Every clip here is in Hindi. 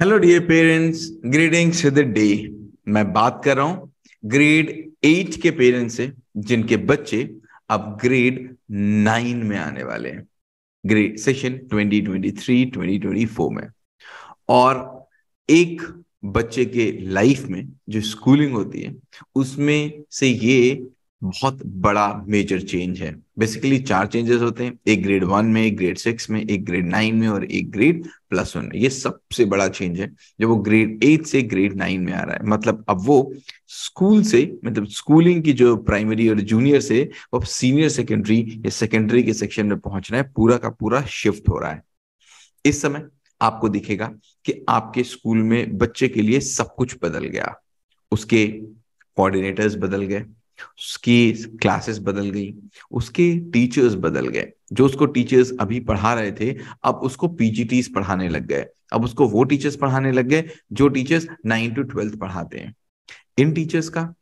Hello dear parents, greetings to the day. मैं बात कर रहा हूं ग्रेड 8 के पेरेंट्स से जिनके बच्चे अब ग्रेड 9 में आने वाले हैं, ग्रेड सेशन 2023-2024 में। और एक बच्चे के लाइफ में जो स्कूलिंग होती है उसमें से ये बहुत बड़ा मेजर चेंज है। बेसिकली 4 चेंजेस होते हैं, एक ग्रेड 1 में, एक ग्रेड 6 में, एक ग्रेड 9 में और एक ग्रेड +1 में। ये सबसे बड़ा चेंज है जब वो ग्रेड 8 से ग्रेड 9 में आ रहा है। मतलब अब वो स्कूल से, मतलब स्कूलिंग की जो प्राइमरी और जूनियर से वो सीनियर सेकेंडरी या सेकेंडरी के सेक्शन में पहुंचना है, पूरा का पूरा शिफ्ट हो रहा है। इस समय आपको दिखेगा कि आपके स्कूल में बच्चे के लिए सब कुछ बदल गया। उसके कोऑर्डिनेटर्स बदल गए, उसकी क्लासेस बदल गई, उसके टीचर्स बदल गए। जो उसको टीचर्स अभी पढ़ा रहे थे अब उसको पीजीटीज पढ़ाने लग गए। अब उसको वो टीचर्स पढ़ाने लग गए जो टीचर्स 9 to 12 पढ़ाते हैं। इन टीचर्स का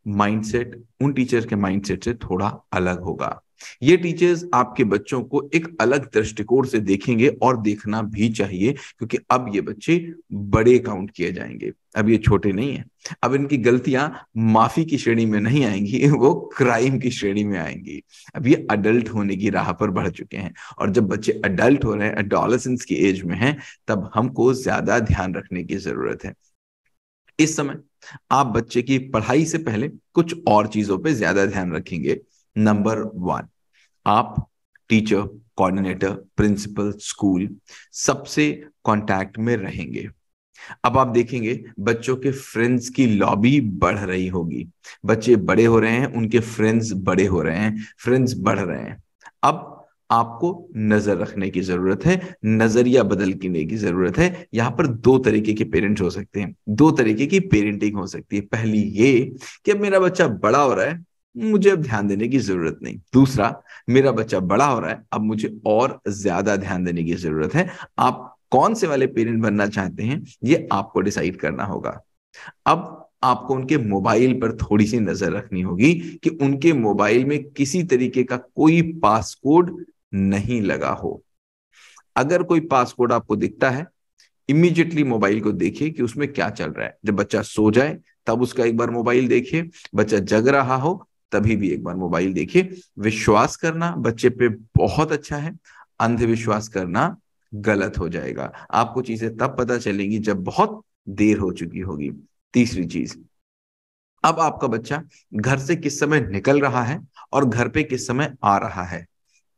माइंडसेट उन टीचर के माइंडसेट से थोड़ा अलग होगा। ये टीचर्स आपके बच्चों को एक अलग दृष्टिकोण से देखेंगे और देखना भी चाहिए, क्योंकि अब ये बच्चे बड़े काउंट किए जाएंगे। अब ये छोटे नहीं है। अब इनकी गलतियां माफी की श्रेणी में नहीं आएंगी, वो क्राइम की श्रेणी में आएंगी। अब ये अडल्ट होने की राह पर बढ़ चुके हैं, और जब बच्चे अडल्ट हो रहे हैं, एडोलेसेंस की एज में हैं, तब हमको ज्यादा ध्यान रखने की जरूरत है। इस समय आप बच्चे की पढ़ाई से पहले कुछ और चीजों पे ज्यादा ध्यान रखेंगे। नंबर 1, आप टीचर, कोऑर्डिनेटर, प्रिंसिपल, स्कूल सबसे कांटेक्ट में रहेंगे। अब आप देखेंगे बच्चों के फ्रेंड्स की लॉबी बढ़ रही होगी। बच्चे बड़े हो रहे हैं, उनके फ्रेंड्स बड़े हो रहे हैं, फ्रेंड्स बढ़ रहे हैं। अब आपको नजर रखने की जरूरत है, नजरिया बदल करने की जरूरत है। यहां पर 2 तरीके के पेरेंट्स हो सकते हैं, 2 तरीके की पेरेंटिंग हो सकती है। पहली ये कि अब मेरा बच्चा बड़ा हो रहा है, मुझे अब ध्यान देने की जरूरत नहीं। दूसरा, मेरा बच्चा बड़ा हो रहा है, अब मुझे और ज्यादा ध्यान देने की जरूरत है। आप कौन से वाले पेरेंट बनना चाहते हैं ये आपको डिसाइड करना होगा। अब आपको उनके मोबाइल पर थोड़ी सी नजर रखनी होगी कि उनके मोबाइल में किसी तरीके का कोई पासकोड नहीं लगा हो। अगर कोई पासकोड आपको दिखता है, इमीडिएटली मोबाइल को देखिए कि उसमें क्या चल रहा है। जब बच्चा सो जाए तब उसका एक बार मोबाइल देखिए, बच्चा जग रहा हो तभी भी एक बार मोबाइल देखिए। विश्वास करना बच्चे पे बहुत अच्छा है, अंधविश्वास करना गलत हो जाएगा। आपको चीजें तब पता चलेंगी जब बहुत देर हो चुकी होगी। तीसरी चीज, अब आपका बच्चा घर से किस समय निकल रहा है और घर पे किस समय आ रहा है,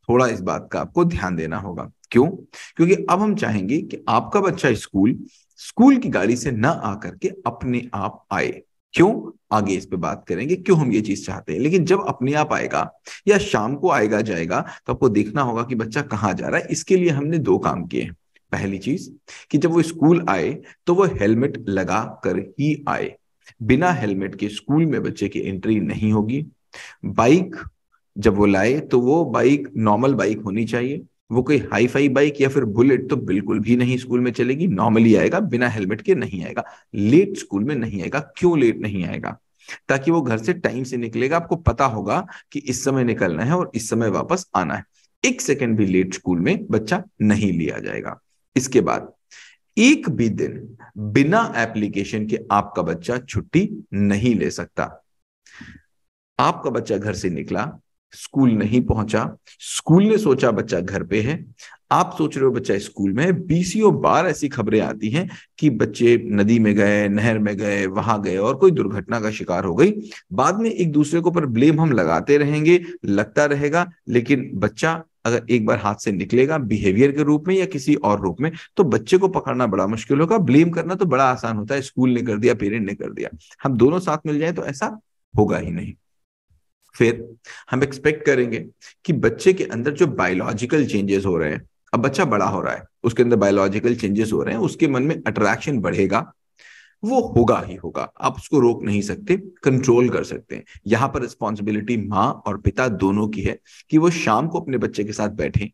थोड़ा इस बात का आपको ध्यान देना होगा। क्यों? क्योंकि अब हम चाहेंगे कि आपका बच्चा स्कूल स्कूल की गाड़ी से न आकर के अपने आप आए। क्यों? आगे इस पे बात करेंगे क्यों हम ये चीज चाहते हैं। लेकिन जब अपने आप आएगा या शाम को आएगा जाएगा तो आपको देखना होगा कि बच्चा कहाँ जा रहा है। इसके लिए हमने 2 काम किए हैं। पहली चीज कि जब वो स्कूल आए तो वो हेलमेट लगा कर ही आए। बिना हेलमेट के स्कूल में बच्चे की एंट्री नहीं होगी। बाइक जब वो लाए तो वो बाइक नॉर्मल बाइक होनी चाहिए। वो कोई हाई फाई बाइक या फिर बुलेट तो बिल्कुल भी नहीं स्कूल में चलेगी। नॉर्मली आएगा, बिना हेलमेट के नहीं आएगा। लेट स्कूल में नहीं आएगा। क्यों लेट नहीं आएगा? ताकि वो घर से टाइम से निकलेगा, आपको पता होगा कि इस समय निकलना है और इस समय वापस आना है। 1 सेकंड भी लेट स्कूल में बच्चा नहीं लिया जाएगा। इसके बाद एक भी दिन बिना एप्लीकेशन के आपका बच्चा छुट्टी नहीं ले सकता। आपका बच्चा घर से निकला, स्कूल नहीं पहुंचा, स्कूल ने सोचा बच्चा घर पे है, आप सोच रहे हो बच्चा स्कूल में है। बीसियों बार ऐसी खबरें आती हैं कि बच्चे नदी में गए, नहर में गए, वहां गए और कोई दुर्घटना का शिकार हो गई। बाद में एक दूसरे के ऊपर ब्लेम हम लगाते रहेंगे, लगता रहेगा। लेकिन बच्चा अगर एक बार हाथ से निकलेगा बिहेवियर के रूप में या किसी और रूप में, तो बच्चे को पकड़ना बड़ा मुश्किल होगा। ब्लेम करना तो बड़ा आसान होता है, स्कूल ने कर दिया, पेरेंट ने कर दिया। हम दोनों साथ मिल जाए तो ऐसा होगा ही नहीं। फिर हम एक्सपेक्ट करेंगे कि बच्चे के अंदर जो बायोलॉजिकल चेंजेस हो रहे हैं, अब बच्चा बड़ा हो रहा है, उसके अंदर बायोलॉजिकल चेंजेस हो रहे हैं, उसके मन में अट्रैक्शन बढ़ेगा। वो होगा ही होगा, आप उसको रोक नहीं सकते, कंट्रोल कर सकते हैं। यहां पर रिस्पॉन्सिबिलिटी माँ और पिता दोनों की है कि वो शाम को अपने बच्चे के साथ बैठे,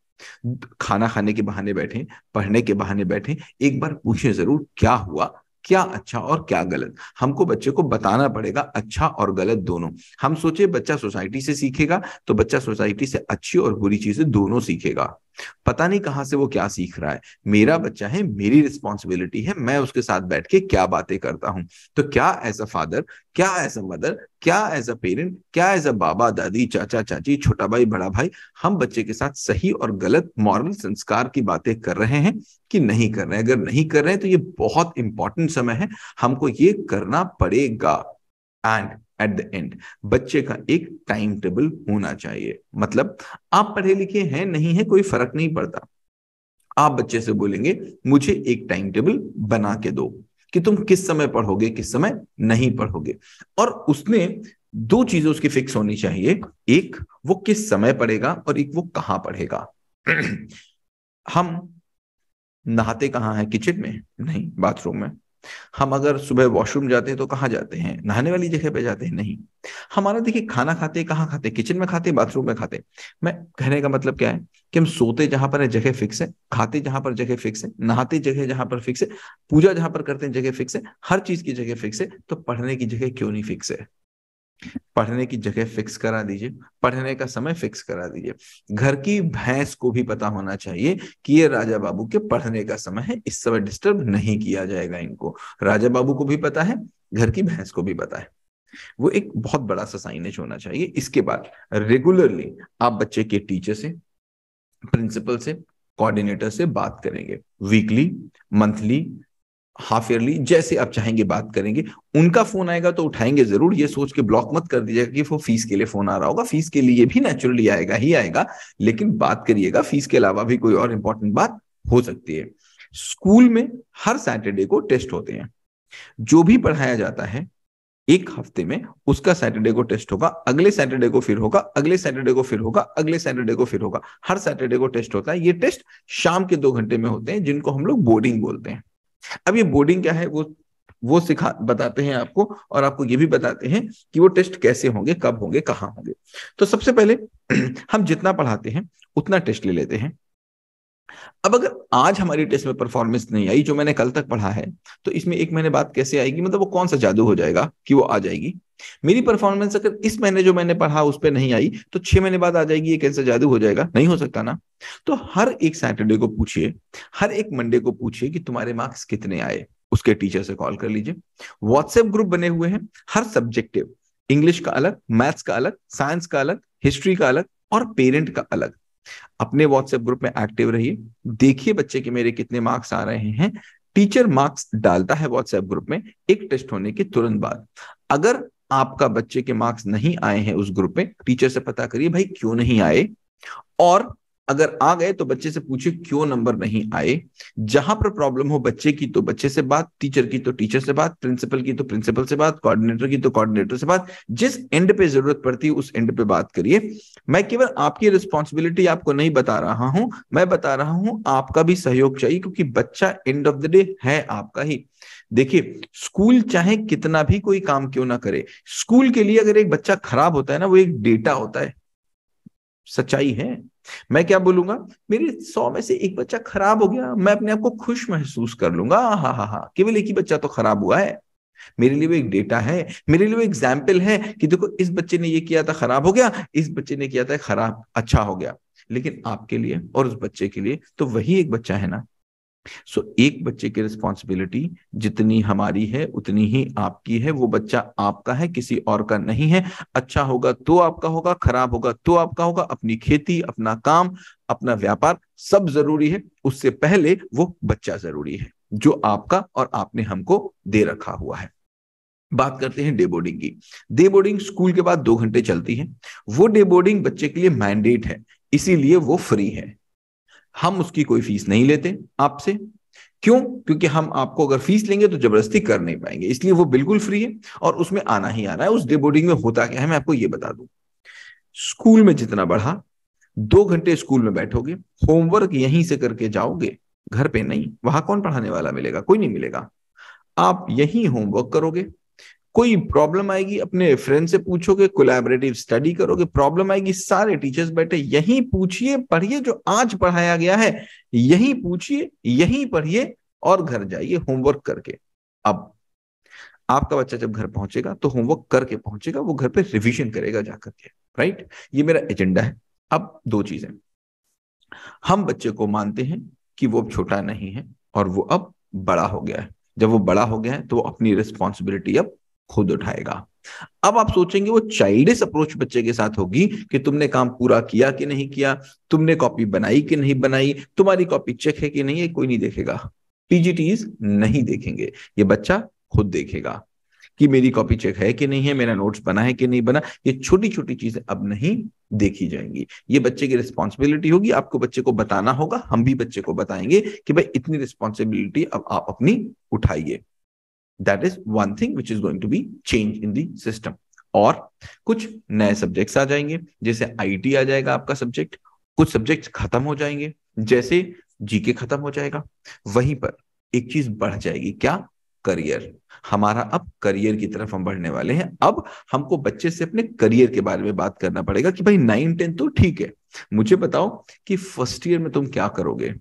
खाना खाने के बहाने बैठे, पढ़ने के बहाने बैठे, एक बार पूछे जरूर क्या हुआ, क्या अच्छा और क्या गलत। हमको बच्चे को बताना पड़ेगा अच्छा और गलत दोनों। हम सोचे बच्चा सोसाइटी से सीखेगा तो बच्चा सोसाइटी से अच्छी और बुरी चीजें दोनों सीखेगा। पता नहीं कहां से वो क्या सीख रहा है। मेरा बच्चा है, मेरी रिस्पॉन्सिबिलिटी है, मैं उसके साथ बैठ के क्या बातें करता हूं। तो क्या एज अ फादर, क्या एज अ मदर, क्या एज अ पेरेंट, क्या एज अ बाबा दादी चाचा चाची छोटा भाई बड़ा भाई, हम बच्चे के साथ सही और गलत मॉरल संस्कार की बातें कर रहे हैं कि नहीं कर रहे हैं? अगर नहीं कर रहे हैं तो ये बहुत इंपॉर्टेंट समय है, हमको ये करना पड़ेगा। एंड एट द एंड बच्चे का एक टाइम टेबल होना चाहिए। मतलब आप पढ़े लिखे हैं नहीं है कोई फर्क नहीं पड़ता, आप बच्चे से बोलेंगे मुझे एक टाइम टेबल बना के दो कि तुम किस समय पढ़ोगे किस समय नहीं पढ़ोगे। और उसमें दो चीजें उसकी फिक्स होनी चाहिए, एक वो किस समय पढ़ेगा और एक वो कहां पढ़ेगा। हम नहाते कहाँ हैं? किचन में नहीं, बाथरूम में। हम अगर सुबह वॉशरूम जाते हैं तो कहाँ जाते हैं? नहाने वाली जगह पे जाते हैं? नहीं। हमारा देखिए खाना खाते कहाँ खाते? किचन में खाते, बाथरूम में खाते। मैं कहने का मतलब क्या है कि हम सोते जहां पर है जगह फिक्स है, खाते जहां पर जगह फिक्स है, नहाते जगह जहां पर फिक्स है, पूजा जहां पर करते हैं जगह फिक्स है, हर चीज की जगह फिक्स है। तो पढ़ने की जगह क्यों नहीं फिक्स है? पढ़ने की जगह फिक्स करा दीजिए, पढ़ने का समय फिक्स करा दीजिए। घर की भैंस को भी पता होना चाहिए कि ये राजा बाबू के पढ़ने का समय है, इस समय डिस्टर्ब नहीं किया जाएगा इनको। राजा बाबू को भी पता है, घर की भैंस को भी पता है। वो एक बहुत बड़ा सा साइनेज होना चाहिए। इसके बाद रेगुलरली आप बच्चे के टीचर से, प्रिंसिपल से, कोऑर्डिनेटर से बात करेंगे। वीकली, मंथली, हाफ ईयरली, जैसे आप चाहेंगे बात करेंगे। उनका फोन आएगा तो उठाएंगे जरूर, ये सोच के ब्लॉक मत कर दीजिएगा कि वो फीस के लिए फोन आ रहा होगा। फीस के लिए भी नेचुरली आएगा ही आएगा, लेकिन बात करिएगा, फीस के अलावा भी कोई और इंपॉर्टेंट बात हो सकती है। स्कूल में हर सैटरडे को टेस्ट होते हैं। जो भी पढ़ाया जाता है एक हफ्ते में, उसका सैटरडे को टेस्ट होगा, अगले सैटरडे को फिर होगा, अगले सैटरडे को फिर होगा, अगले सैटरडे को फिर होगा। हर सैटरडे को टेस्ट होता है। ये टेस्ट शाम के 2 घंटे में होते हैं, जिनको हम लोग बोर्डिंग बोलते हैं। अब ये बोर्डिंग क्या है वो सिखा बताते हैं आपको, और आपको ये भी बताते हैं कि वो टेस्ट कैसे होंगे, कब होंगे, कहाँ होंगे। तो सबसे पहले हम जितना पढ़ाते हैं उतना टेस्ट ले लेते हैं। अब अगर आज हमारी टेस्ट में परफॉर्मेंस नहीं आई जो मैंने कल तक पढ़ा है, तो इसमें एक महीने बाद कैसे आएगी? मतलब वो कौन सा जादू हो जाएगा कि वो आ जाएगी? मेरी परफॉर्मेंस अगर इस महीने जो मैंने पढ़ा उस पर नहीं आई तो 6 महीने बाद आ जाएगी, ये कैसा जादू हो जाएगा? नहीं हो सकता ना। तो हर एक सैटरडे को पूछिए, हर एक मंडे को पूछिए कि तुम्हारे मार्क्स कितने आए। उसके टीचर से कॉल कर लीजिए। व्हाट्सएप ग्रुप बने हुए हैं, हर सब्जेक्टिव, इंग्लिश का अलग, मैथ्स का अलग, साइंस का अलग, हिस्ट्री का अलग और पेरेंट का अलग। अपने व्हाट्सएप ग्रुप में एक्टिव रहिए, देखिए बच्चे के मेरे कितने मार्क्स आ रहे हैं। टीचर मार्क्स डालता है व्हाट्सएप ग्रुप में एक टेस्ट होने के तुरंत बाद। अगर आपका बच्चे के मार्क्स नहीं आए हैं उस ग्रुप में, टीचर से पता करिए भाई क्यों नहीं आए, और अगर आ गए तो बच्चे से पूछिए क्यों नंबर नहीं आए। जहां पर प्रॉब्लम हो बच्चे की तो बच्चे से बात, टीचर की तो टीचर से बात, प्रिंसिपल की तो प्रिंसिपल से बात, कोऑर्डिनेटर की तो कोऑर्डिनेटर से बात। जिस एंड पे जरूरत पड़ती है उस एंड पे बात करिए। मैं केवल आपकी रिस्पॉन्सिबिलिटी आपको नहीं बता रहा हूं, मैं बता रहा हूं आपका भी सहयोग चाहिए, क्योंकि बच्चा एंड ऑफ द डे है आपका ही। देखिए स्कूल चाहे कितना भी कोई काम क्यों ना करे, स्कूल के लिए अगर एक बच्चा खराब होता है ना, वो एक डेटा होता है। सच्चाई है। मैं क्या बोलूंगा, मेरे 100 में से एक बच्चा खराब हो गया, मैं अपने आप को खुश महसूस कर लूंगा। हा हा हा, केवल एक ही बच्चा तो खराब हुआ है, मेरे लिए वो एक डेटा है, मेरे लिए वो एग्जाम्पल है कि देखो इस बच्चे ने ये किया था खराब हो गया, इस बच्चे ने किया था खराब अच्छा हो गया। लेकिन आपके लिए और उस बच्चे के लिए तो वही एक बच्चा है ना। सो एक बच्चे की रिस्पॉन्सिबिलिटी जितनी हमारी है उतनी ही आपकी है। वो बच्चा आपका है, किसी और का नहीं है। अच्छा होगा तो आपका होगा, खराब होगा तो आपका होगा। अपनी खेती, अपना काम, अपना व्यापार सब जरूरी है, उससे पहले वो बच्चा जरूरी है जो आपका और आपने हमको दे रखा हुआ है। बात करते हैं डे बोर्डिंग की। डे बोर्डिंग स्कूल के बाद 2 घंटे चलती है। वो डे बोर्डिंग बच्चे के लिए मैंडेट है, इसीलिए वो फ्री है। हम उसकी कोई फीस नहीं लेते आपसे। क्यों? क्योंकि हम आपको अगर फीस लेंगे तो जबरदस्ती कर नहीं पाएंगे, इसलिए वो बिल्कुल फ्री है और उसमें आना ही आना है। उस डे बोर्डिंग में होता क्या है मैं आपको ये बता दूं। स्कूल में जितना बढ़ा, 2 घंटे स्कूल में बैठोगे, होमवर्क यहीं से करके जाओगे, घर पे नहीं। वहां कौन पढ़ाने वाला मिलेगा? कोई नहीं मिलेगा। आप यहीं होमवर्क करोगे। कोई प्रॉब्लम आएगी अपने फ्रेंड से पूछोगे, कोलैबोरेटिव स्टडी करोगे। प्रॉब्लम आएगी सारे टीचर्स बैठे, यहीं पूछिए, पढ़िए, जो आज पढ़ाया गया है यहीं पूछिए, यहीं पढ़िए और घर जाइए होमवर्क करके। अब आपका बच्चा जब घर पहुंचेगा तो होमवर्क करके पहुंचेगा, वो घर पे रिवीजन करेगा जाकर के। राइट, ये मेरा एजेंडा है। अब 2 चीजें, हम बच्चे को मानते हैं कि वो अब छोटा नहीं है और वो अब बड़ा हो गया है। जब वो बड़ा हो गया है तो वो अपनी रिस्पॉन्सिबिलिटी अब खुद उठाएगा। अब आप सोचेंगे वो चाइल्डिश अप्रोच बच्चे के साथ होगी कि तुमने काम पूरा किया कि नहीं किया, तुमने कॉपी बनाई कि नहीं बनाई, तुम्हारी कॉपी चेक है कि नहीं है, कोई नहीं देखेगा। पीजीटीज नहीं देखेंगे, ये बच्चा खुद देखेगा कि मेरी कॉपी चेक है कि नहीं है, मेरा नोट्स बना है कि नहीं बना। ये छोटी छोटी चीजें अब नहीं देखी जाएंगी, ये बच्चे की रिस्पॉन्सिबिलिटी होगी। आपको बच्चे को बताना होगा, हम भी बच्चे को बताएंगे कि भाई इतनी रिस्पॉन्सिबिलिटी अब आप अपनी उठाइए। That is one thing which is going to be change in the system. और कुछ नए सब्जेक्ट्स आ जाएंगे, जैसे आईटी आ जाएगा आपका सब्जेक्ट, कुछ सब्जेक्ट्स खत्म हो जाएंगे, जैसे जीके खत्म हो जाएगा। वहीं पर एक चीज बढ़ जाएगी, क्या? करियर। हमारा अब करियर की तरफ हम बढ़ने वाले हैं। अब हमको बच्चे से अपने करियर के बारे में बात करना पड़ेगा कि भाई 9-10 तो ठीक है, मुझे बताओ कि फर्स्ट ईयर में तुम क्या करोगे,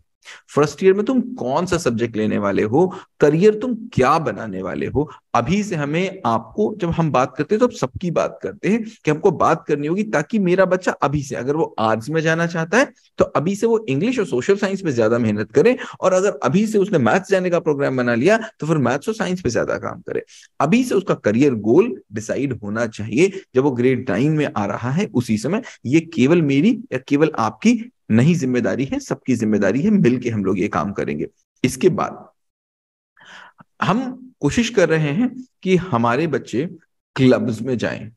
फर्स्ट ईयर में तुम कौन सा सब्जेक्ट लेने वाले हो, करियर तुम क्या बनाने वाले हो। अभी से हमें आपको, जब हम बात करते हैं तो सबकी बात करते हैं कि हमको बात करनी होगी ताकि मेरा बच्चा अभी से, अगर वो आर्ट्स में जाना चाहता है तो अभी से वो इंग्लिश और सोशल साइंस पे ज्यादा मेहनत करे, और अगर अभी से उसने मैथ्स जाने का प्रोग्राम बना लिया तो फिर मैथ्स और साइंस पे ज्यादा काम करे। अभी से उसका करियर गोल डिसाइड होना चाहिए। जब वो ग्रेड 9 में आ रहा है उसी समय, ये केवल मेरी या केवल आपकी नहीं जिम्मेदारी है, सबकी जिम्मेदारी है, मिलके हम लोग ये काम करेंगे। इसके बाद हम कोशिश कर रहे हैं कि हमारे बच्चे क्लब्स में जाएं,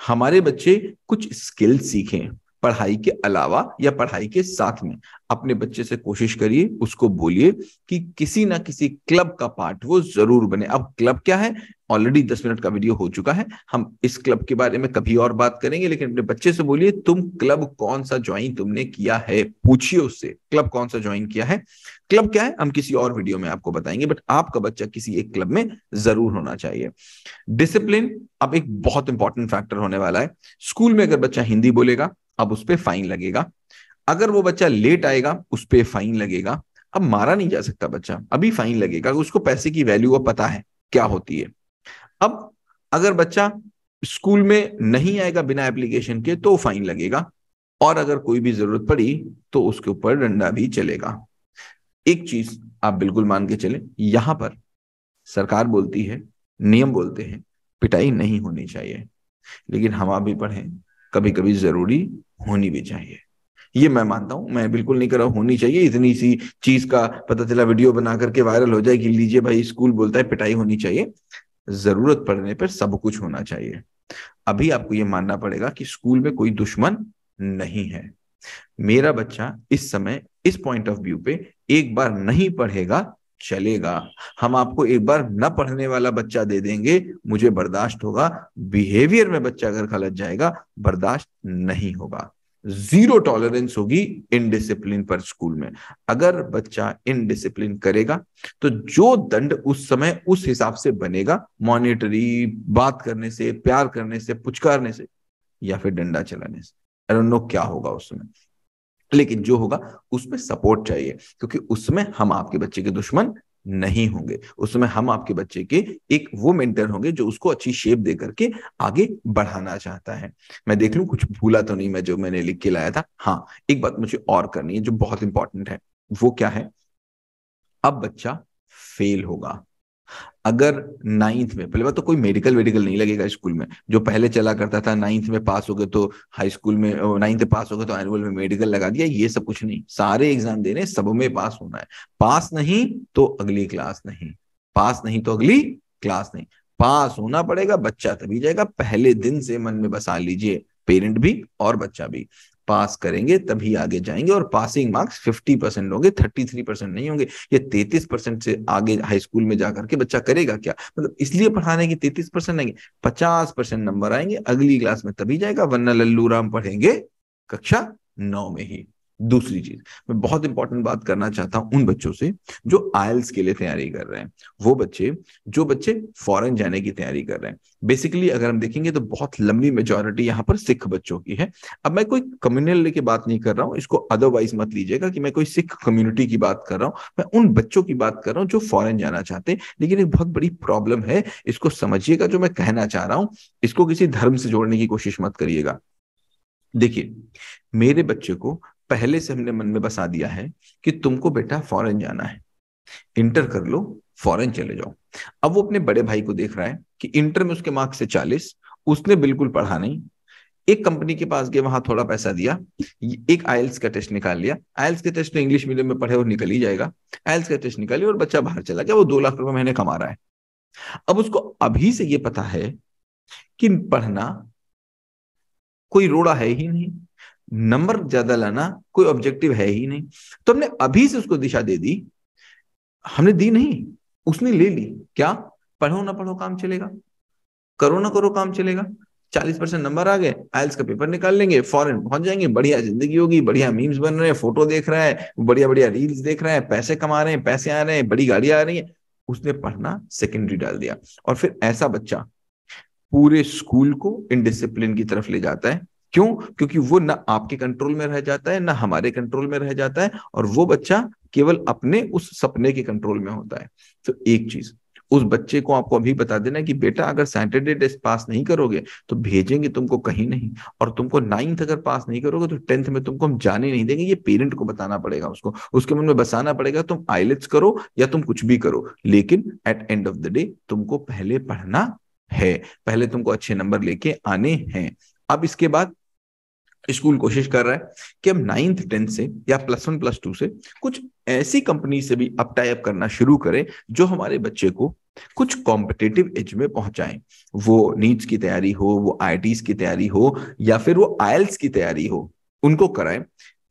हमारे बच्चे कुछ स्किल सीखें पढ़ाई के अलावा या पढ़ाई के साथ में। अपने बच्चे से कोशिश करिए, उसको बोलिए कि किसी ना किसी क्लब का पार्ट वो जरूर बने। अब क्लब क्या है, ऑलरेडी 10 मिनट का वीडियो हो चुका है, हम इस क्लब के बारे में कभी और बात करेंगे। लेकिन अपने बच्चे से बोलिए तुम क्लब कौन सा ज्वाइन तुमने किया है, पूछिए उससे क्लब कौन सा ज्वाइन किया है। क्लब क्या है हम किसी और वीडियो में आपको बताएंगे, बट आपका बच्चा किसी एक क्लब में जरूर होना चाहिए। डिसिप्लिन अब एक बहुत इंपॉर्टेंट फैक्टर होने वाला है। स्कूल में अगर बच्चा हिंदी बोलेगा, अब उस पर फाइन लगेगा। अगर वो बच्चा लेट आएगा, उस पर फाइन लगेगा। अब मारा नहीं जा सकता बच्चा, अभी फाइन लगेगा, उसको पैसे की वैल्यू अब पता है क्या होती है। अब अगर बच्चा स्कूल में नहीं आएगा बिना एप्लीकेशन के तो फाइन लगेगा, और अगर कोई भी जरूरत पड़ी तो उसके ऊपर डंडा भी चलेगा। एक चीज आप बिल्कुल मान के चले, यहां पर सरकार बोलती है, नियम बोलते हैं, पिटाई नहीं होनी चाहिए, लेकिन हम आप भी पढ़ें, कभी कभी जरूरी होनी भी चाहिए। ये मैं मानता हूं, मैं बिल्कुल नहीं कर रहा हूं होनी चाहिए, इतनी सी चीज का पता चला वीडियो बना करके वायरल हो जाए कि लीजिए भाई स्कूल बोलता है पिटाई होनी चाहिए। जरूरत पड़ने पर सब कुछ होना चाहिए। अभी आपको ये मानना पड़ेगा कि स्कूल में कोई दुश्मन नहीं है। मेरा बच्चा इस समय इस पॉइंट ऑफ व्यू पे एक बार नहीं पढ़ेगा चलेगा, हम आपको एक बार न पढ़ने वाला बच्चा दे देंगे, मुझे बर्दाश्त होगा। बिहेवियर में बच्चा अगर गलत जाएगा, बर्दाश्त नहीं होगा। जीरो टॉलरेंस होगी इनडिसिप्लिन पर स्कूल में। अगर बच्चा इनडिसिप्लिन करेगा तो जो दंड उस समय उस हिसाब से बनेगा, मॉनिटरी, बात करने से, प्यार करने से, पुचकारने से, या फिर डंडा चलाने से, आई डोंट नो क्या होगा उस समय। लेकिन जो होगा उसमें सपोर्ट चाहिए, क्योंकि उसमें हम आपके बच्चे के दुश्मन नहीं होंगे। उसमें हम आपके बच्चे के एक वो मेंटर होंगे जो उसको अच्छी शेप दे करके आगे बढ़ाना चाहता है। मैं देख लूं कुछ भूला तो नहीं मैं जो मैंने लिख के लाया था। हाँ, एक बात मुझे और करनी है जो बहुत इंपॉर्टेंट है। वो क्या है, अब बच्चा फेल होगा अगर 9th में, पहले बात तो कोई मेडिकल वेडिकल नहीं लगेगा स्कूल में। जो पहले चला करता था 9th में पास हो गए तो हाई स्कूल में, 9th में पास हो गए तो एनुअल में मेडिकल लगा दिया, ये सब कुछ नहीं। सारे एग्जाम देने, सब में पास होना है। पास नहीं तो अगली क्लास नहीं, पास नहीं तो अगली क्लास नहीं, पास होना पड़ेगा। बच्चा तभी जाएगा, पहले दिन से मन में बसा लीजिए, पेरेंट भी और बच्चा भी। पास करेंगे तभी आगे जाएंगे, और पासिंग मार्क्स 50% होंगे, 33% नहीं होंगे। ये 33% से आगे हाई स्कूल में जाकर के बच्चा करेगा क्या, मतलब इसलिए पढ़ाने की 33% आएंगे, 50% नंबर आएंगे, अगली क्लास में तभी जाएगा, वरना लल्लू राम पढ़ेंगे कक्षा 9 में ही। दूसरी चीज, मैं बहुत इंपॉर्टेंट बात करना चाहता हूं उन बच्चों से जो आइल्स के लिए तैयारी कर रहे हैं, वो बच्चे जो बच्चे फॉरेन जाने की तैयारी कर रहे हैं। बेसिकली अगर हम देखेंगे तो बहुत लंबी मेजोरिटी यहाँ पर सिख बच्चों की है। अब मैं कोई कम्युनल की बात नहीं कर रहा हूँ, इसको अदरवाइज मत लीजिएगा कि मैं कोई सिख कम्युनिटी की बात कर रहा हूँ। मैं उन बच्चों की बात कर रहा हूँ जो फॉरेन जाना चाहते हैं। लेकिन एक बहुत बड़ी प्रॉब्लम है, इसको समझिएगा जो मैं कहना चाह रहा हूँ, इसको किसी धर्म से जोड़ने की कोशिश मत करिएगा। देखिए, मेरे बच्चे को पहले से हमने मन में बसा दिया है कि तुमको बेटा फॉरेन जाना है, इंटर कर लो, फॉरेन चले जाओ। अब वो अपने बड़े भाई को देख रहा है कि इंटर में उसके मार्क्स से 40, उसने बिल्कुल पढ़ा नहीं, एक कंपनी के पास गया, वहां थोड़ा पैसा दिया, एक आइल्स का टेस्ट निकाल लिया, आइल्स के टेस्ट में इंग्लिश मीडियम में पढ़े और निकल ही जाएगा, आइल्स का टेस्ट निकालिए और बच्चा बाहर चला गया, वो 2 लाख रुपए महीने कमा रहा है। अब उसको अभी से ये पता है कि पढ़ना कोई रोड़ा है ही नहीं, नंबर ज्यादा लाना कोई ऑब्जेक्टिव है ही नहीं, तो हमने अभी से उसको दिशा दे दी। हमने दी नहीं, उसने ले ली। क्या? पढ़ो ना पढ़ो काम चलेगा, करो ना करो काम चलेगा, 40% नंबर आ गए, आइल्स का पेपर निकाल लेंगे, फॉरेन पहुंच जाएंगे, बढ़िया जिंदगी होगी, बढ़िया मीम्स बन रहे हैं, फोटो देख रहा है, बढ़िया बढ़िया रील्स देख रहा है, पैसे कमा रहे हैं, पैसे आ रहे हैं, बड़ी गाड़ियां आ रही है। उसने पढ़ना सेकेंडरी डाल दिया। और फिर ऐसा बच्चा पूरे स्कूल को इनडिसिप्लिन की तरफ ले जाता है। क्यों? क्योंकि वो ना आपके कंट्रोल में रह जाता है, ना हमारे कंट्रोल में रह जाता है, और वो बच्चा केवल अपने उस सपने के कंट्रोल में होता है। तो एक चीज उस बच्चे को आपको अभी बता देना कि बेटा अगर सैटरडे टेस्ट पास नहीं करोगे तो भेजेंगे तुमको कहीं नहीं, और तुमको 9th अगर पास नहीं करोगे तो 10th में तुमको हम जाने नहीं देंगे। ये पेरेंट को बताना पड़ेगा, उसको उसके मन में बसाना पड़ेगा, तुम आइलेट्स करो या तुम कुछ भी करो, लेकिन at end of the day तुमको पहले पढ़ना है, पहले तुमको अच्छे नंबर लेके आने हैं। अब इसके बाद स्कूल कोशिश कर रहा है कि हम 9th 10th से या +1 +2 से कुछ ऐसी कंपनी से भी अप टाई अप करना शुरू करें जो हमारे बच्चे को कुछ कॉम्पिटिटिव एज में पहुंचाएं। वो नीट्स की तैयारी हो, वो आईआईटीज की तैयारी हो, या फिर वो आइल्स की तैयारी हो, उनको कराएं।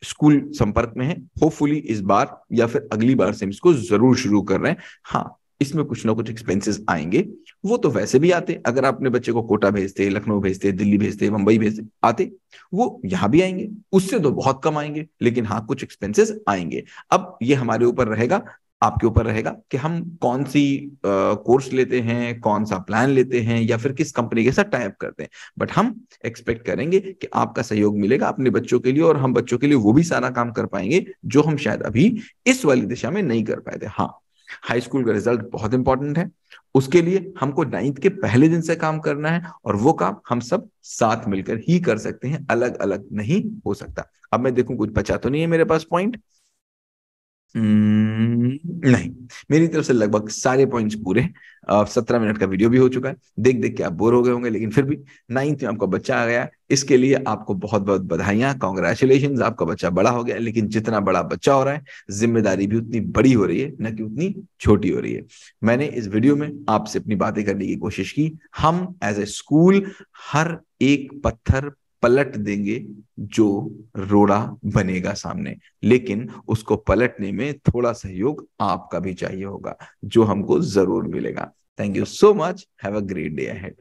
स्कूल संपर्क में है, होपफुली इस बार या फिर अगली बार से हम इसको जरूर शुरू कर रहे हैं। हाँ, इसमें कुछ ना कुछ एक्सपेंसेस आएंगे, वो तो वैसे भी आते, अगर आप अपने बच्चे को कोटा भेजते, लखनऊ भेजते, दिल्ली भेजते, मुंबई भेजते, आते, वो यहाँ भी आएंगे, उससे तो बहुत कम आएंगे, लेकिन हाँ कुछ एक्सपेंसेस आएंगे। अब ये हमारे ऊपर रहेगा, आपके ऊपर रहेगा कि हम कौन सी कोर्स लेते हैं, कौन सा प्लान लेते हैं, या फिर किस कंपनी के साथ टाई अप करते हैं। बट हम एक्सपेक्ट करेंगे कि आपका सहयोग मिलेगा अपने बच्चों के लिए, और हम बच्चों के लिए वो भी सारा काम कर पाएंगे जो हम शायद अभी इस वाली दिशा में नहीं कर पाए थे। हाँ, हाई स्कूल का रिजल्ट बहुत इंपॉर्टेंट है, उसके लिए हमको 9th के पहले दिन से काम करना है, और वो काम हम सब साथ मिलकर ही कर सकते हैं, अलग अलग नहीं हो सकता। अब मैं देखूं कुछ बचा तो नहीं है मेरे पास पॉइंट। नहीं, मेरी तरफ से लगभग सारे पॉइंट्स पूरे। 17 मिनट का वीडियो भी हो चुका है, देख देख के आप बोर हो गए होंगे, लेकिन फिर भी 9th में आपका बच्चा आ गया, इसके लिए आपको बहुत बहुत बधाइयां, कॉन्ग्रेचुलेशन, आपका बच्चा बड़ा हो गया। लेकिन जितना बड़ा बच्चा हो रहा है, जिम्मेदारी भी उतनी बड़ी हो रही है, न कि उतनी छोटी हो रही है। मैंने इस वीडियो में आपसे अपनी बातें करने की कोशिश की। हम एज ए स्कूल हर एक पत्थर पलट देंगे जो रोड़ा बनेगा सामने, लेकिन उसको पलटने में थोड़ा सहयोग आपका भी चाहिए होगा, जो हमको जरूर मिलेगा। Thank you so much, have a great day ahead.